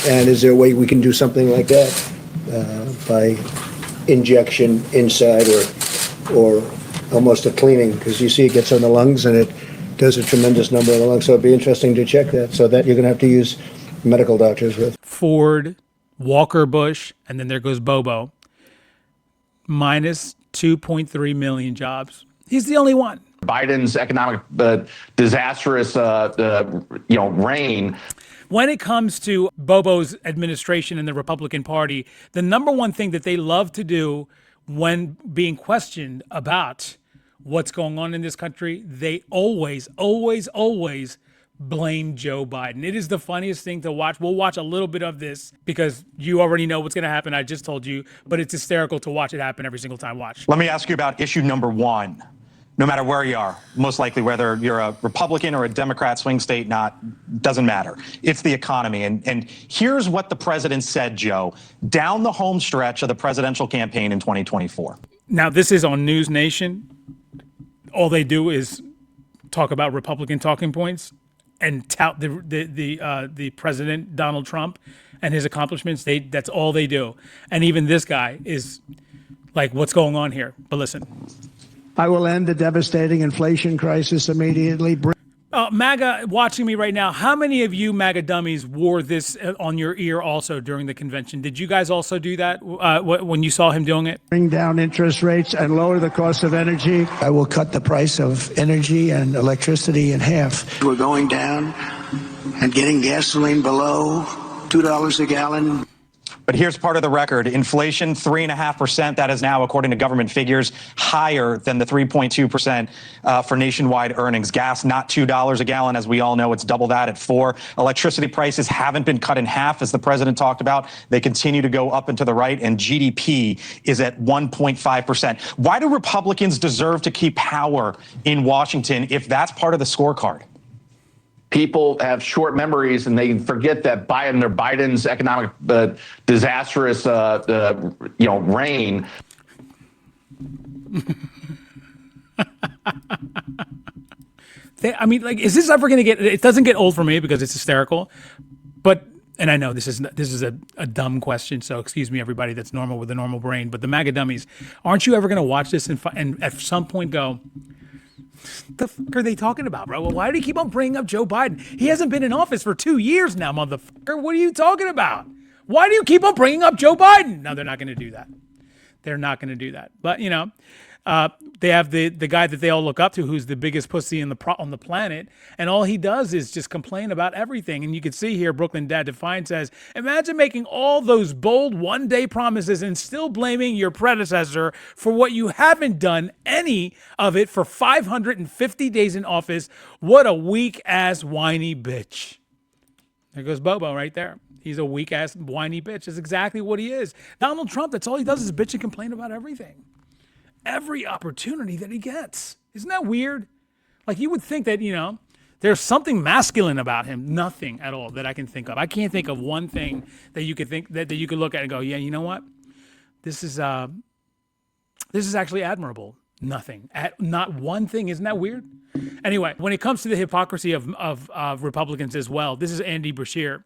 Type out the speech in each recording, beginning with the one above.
And is there a way we can do something like that by injection inside or almost a cleaning? Because you see it gets on the lungs and it does a tremendous number of the lungs. So it'd be interesting to check that. So that you're going to have to use medical doctors with. Ford, Walker Bush, and then there goes Bobo. Minus 2.3 million jobs. He's the only one. Biden's economic disastrous, reign. When it comes to Bobo's administration and the Republican Party, the number one thing that they love to do when being questioned about what's going on in this country, they always blame Joe Biden. It is the funniest thing to watch. We'll watch a little bit of this because you already know what's going to happen. I just told you, but it's hysterical to watch it happen every single time. Watch. Let me ask you about issue number one. No matter where you are, most likely whether you're a Republican or a Democrat, swing state, doesn't matter. It's the economy. And here's what the president said, Joe, down the home stretch of the presidential campaign in 2024. Now, this is on News Nation. All they do is talk about Republican talking points and tout the president, Donald Trump, and his accomplishments. That's all they do. And even this guy is like, what's going on here? But listen. I will end the devastating inflation crisis immediately. MAGA watching me right now, how many of you MAGA dummies wore this on your ear also during the convention? Did you guys also do that when you saw him doing it? Bring down interest rates and lower the cost of energy. I will cut the price of energy and electricity in half. We're going down and getting gasoline below $2 a gallon. But here's part of the record. Inflation, 3.5%. That is now, according to government figures, higher than the 3.2% for nationwide earnings. Gas, not $2 a gallon. As we all know, it's double that at $4. Electricity prices haven't been cut in half, as the president talked about. They continue to go up and to the right, and GDP is at 1.5%. Why do Republicans deserve to keep power in Washington if that's part of the scorecard? People have short memories and they forget that Biden's economic disastrous, reign. Is this ever going to get? It doesn't get old for me because it's hysterical, but. And I know this is a dumb question, so excuse me, everybody that's normal with a normal brain. But the MAGA dummies, aren't you ever going to watch this and at some point go, the fuck are they talking about, bro? Well, why do you keep on bringing up Joe Biden? He hasn't been in office for 2 years now, motherfucker. What are you talking about? Why do you keep on bringing up Joe Biden? No, they're not going to do that. They're not going to do that. But, they have the guy that they all look up to who's the biggest pussy on the planet. And all he does is just complain about everything. And you can see here, Brooklyn Dad Define says, imagine making all those bold one-day promises and still blaming your predecessor for what you haven't done any of it for 550 days in office. What a weak-ass whiny bitch. There goes Bobo right there. He's a weak-ass whiny bitch. That's exactly what he is. Donald Trump, that's all he does is bitch and complain about everything. Every opportunity that he gets. Isn't that weird? Like, you would think that, there's something masculine about him. Nothing at all that I can think of. I can't think of one thing that you could think that you could look at and go, yeah, you know what? This is actually admirable. Nothing. Not one thing. Isn't that weird? Anyway, when it comes to the hypocrisy of Republicans as well, this is Andy Beshear.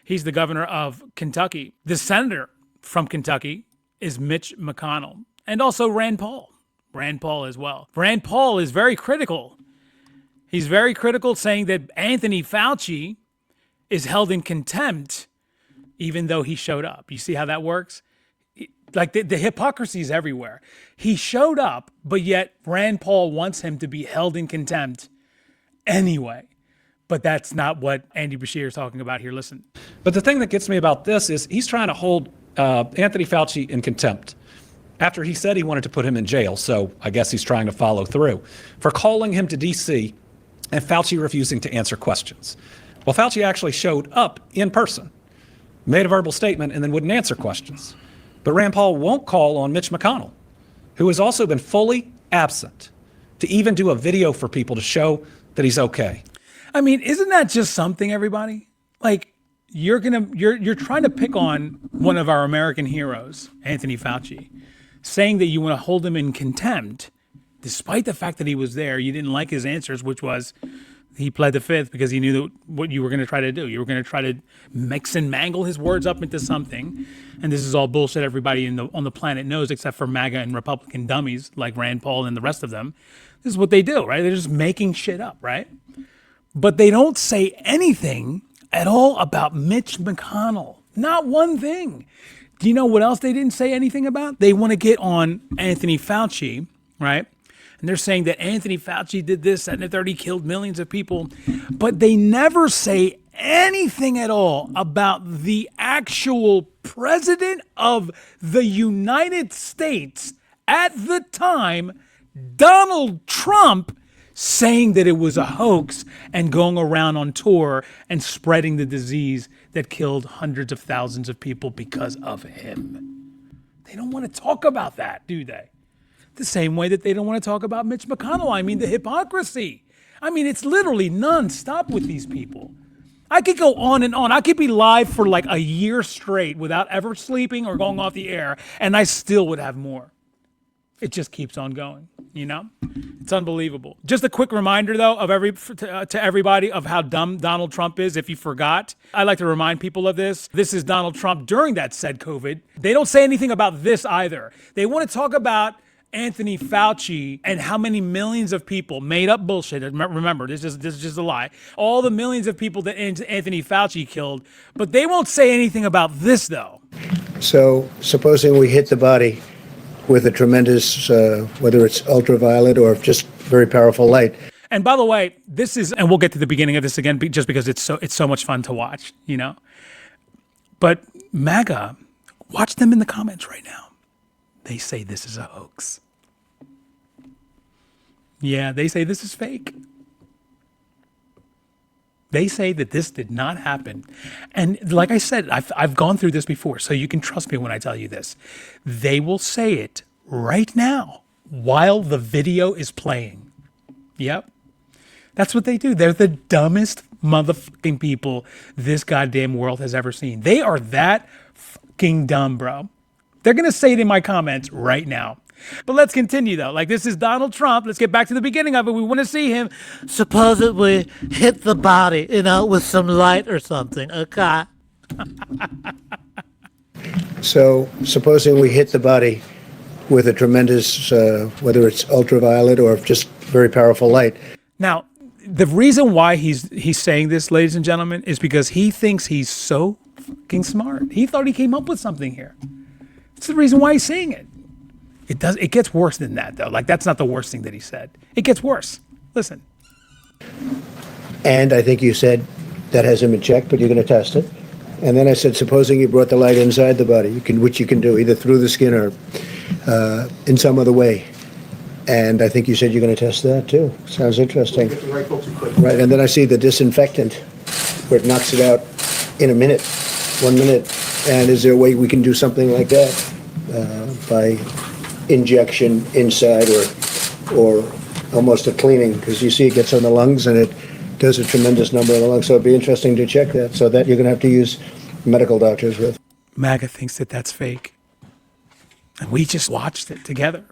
He's the governor of Kentucky. The senator from Kentucky is Mitch McConnell. And also Rand Paul. Rand Paul as well. Rand Paul is very critical. He's very critical, saying that Anthony Fauci is held in contempt even though he showed up. You see how that works? Like the hypocrisy is everywhere. He showed up, but yet Rand Paul wants him to be held in contempt anyway. But that's not what Andy Beshear is talking about here. Listen. But the thing that gets me about this is he's trying to hold Anthony Fauci in contempt after he said he wanted to put him in jail. So I guess he's trying to follow through for calling him to D.C. and Fauci refusing to answer questions. Well, Fauci actually showed up in person, made a verbal statement, and then wouldn't answer questions. But Rand Paul won't call on Mitch McConnell, who has also been fully absent, to even do a video for people to show that he's okay. I mean, isn't that just something, everybody? Like, you're trying to pick on one of our American heroes, Anthony Fauci, saying that you want to hold him in contempt, despite the fact that he was there. You didn't like his answers, which was He pled the fifth because he knew that what you were going to try to do. You were going to try to mix and mangle his words up into something. And this is all bullshit everybody on the planet knows, except for MAGA and Republican dummies like Rand Paul and the rest of them. This is what they do, right? They're just making shit up, right? But they don't say anything at all about Mitch McConnell. Not one thing. Do you know what else they didn't say anything about? They want to get on Anthony Fauci, right? And they're saying that Anthony Fauci did this, that, and the third, he killed millions of people. But they never say anything at all about the actual president of the United States at the time, Donald Trump, saying that it was a hoax and going around on tour and spreading the disease that killed hundreds of thousands of people because of him. They don't want to talk about that, do they? The same way that they don't want to talk about Mitch McConnell. I mean, the hypocrisy. I mean, it's literally nonstop with these people. I could go on and on. I could be live for like a year straight without ever sleeping or going off the air, and I still would have more. It just keeps on going, you know? It's unbelievable. Just a quick reminder, though, of to everybody of how dumb Donald Trump is, if you forgot. I like to remind people of this. This is Donald Trump during that said COVID. They don't say anything about this either. They want to talk about Anthony Fauci and how many millions of people made up bullshit. Remember, this is just a lie. All the millions of people that Anthony Fauci killed, but they won't say anything about this, though. So supposing we hit the body with a tremendous, whether it's ultraviolet or just very powerful light. And by the way, this is, and we'll get to the beginning of this again, just because it's so much fun to watch, you know. But MAGA, watch them in the comments right now. They say this is a hoax. Yeah, they say this is fake. They say that this did not happen. And like I said, I've gone through this before, so you can trust me when I tell you this. They will say it right now while the video is playing. Yep. That's what they do. They're the dumbest motherfucking people this goddamn world has ever seen. They are that fucking dumb, bro. They're going to say it in my comments right now. But let's continue, though. Like, this is Donald Trump. Let's get back to the beginning of it. We want to see him supposedly hit the body, with some light or something, okay? So supposing we hit the body with a tremendous, whether it's ultraviolet or just very powerful light. Now, the reason why he's saying this, ladies and gentlemen, is because he thinks he's so fucking smart. He thought he came up with something here. It's the reason why he's saying it. It gets worse than that, though. Like, that's not the worst thing that he said. It gets worse. Listen. And I think you said that hasn't been checked, but you're going to test it. And then I said, supposing you brought the light inside the body, which you can do either through the skin or in some other way. And I think you said you're going to test that too. Sounds interesting. Right, and then I see the disinfectant, where it knocks it out in a minute, 1 minute. And is there a way we can do something like that by injection inside or almost a cleaning? Because you see it gets on the lungs and it does a tremendous number of the lungs. So it'd be interesting to check that. So that you're going to have to use medical doctors with. MAGA thinks that that's fake. And we just watched it together.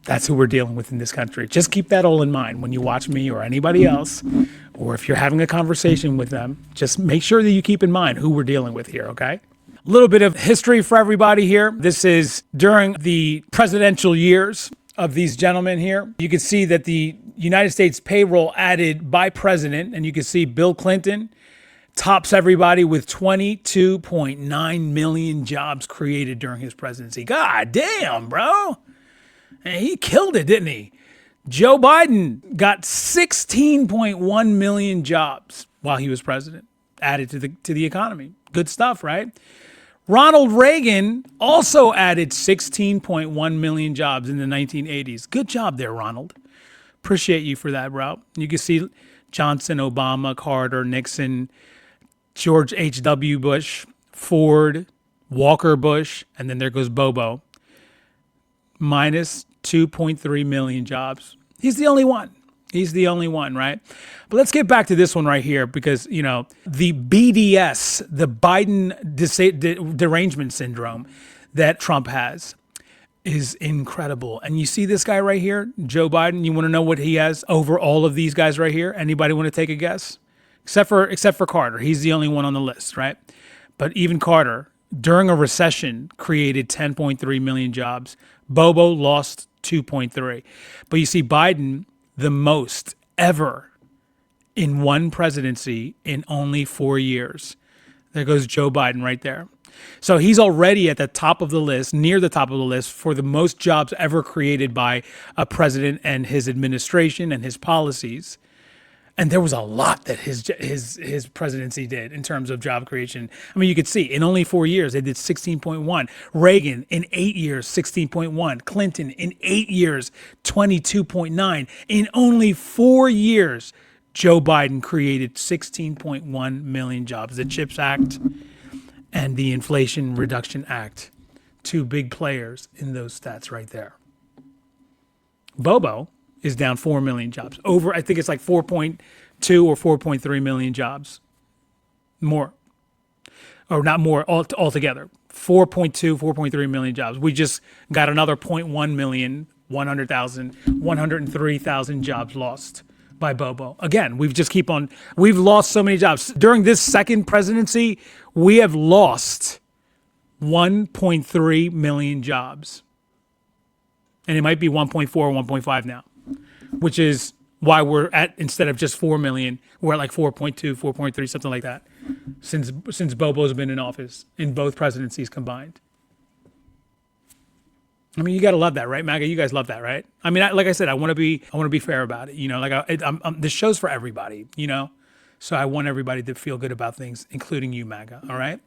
That's who we're dealing with in this country. Just keep that all in mind when you watch me or anybody else, or if you're having a conversation with them, just make sure that you keep in mind who we're dealing with here, okay? A little bit of history for everybody here. This is during the presidential years of these gentlemen here. You can see that the United States payroll added by president, and you can see Bill Clinton tops everybody with 22.9 million jobs created during his presidency. God damn, bro. And he killed it, didn't he? Joe Biden got 16.1 million jobs while he was president, added to the economy. Good stuff, right? Ronald Reagan also added 16.1 million jobs in the 1980s. Good job there, Ronald. Appreciate you for that, bro. You can see Johnson, Obama, Carter, Nixon, George H.W. Bush, Ford, Walker Bush, and then there goes Bobo. Minus 2.3 million jobs. He's the only one. He's the only one, right? But let's get back to this one right here because, the BDS, the Biden derangement syndrome that Trump has. is incredible. And you see this guy right here, Joe Biden. You want to know what he has over all of these guys right here? Anybody want to take a guess? Except for Carter. He's the only one on the list, right? But even Carter, during a recession, created 10.3 million jobs. Bobo lost 2.3. But you see Biden, the most ever in one presidency in only 4 years. There goes Joe Biden right there. So he's already at the top of the list, near the top of the list for the most jobs ever created by a president and his administration and his policies. And there was a lot that his presidency did in terms of job creation. I mean, you could see in only 4 years, they did 16.1. Reagan in 8 years, 16.1. Clinton in 8 years, 22.9. In only 4 years, Joe Biden created 16.1 million jobs. The CHIPS Act and the Inflation Reduction Act, two big players in those stats right there. Bobo is down 4 million jobs. Over, I think it's like 4.2 or 4.3 million jobs. More. Or not more altogether. 4.2, 4.3 million jobs. We just got another 0.1 million, 100,000, 103,000 jobs lost by Bobo. Again, we've lost so many jobs. During this second presidency, we have lost 1.3 million jobs. And it might be 1.4 or 1.5 now, which is why we're at, instead of just 4 million, we're at like 4.2, 4.3, something like that, since Bobo's been in office in both presidencies combined. I mean, you got to love that, right, MAGA? You guys love that, right? I mean, like I said, I want to be fair about it. You know, like this show's for everybody, you know? So I want everybody to feel good about things, including you, MAGA, all right?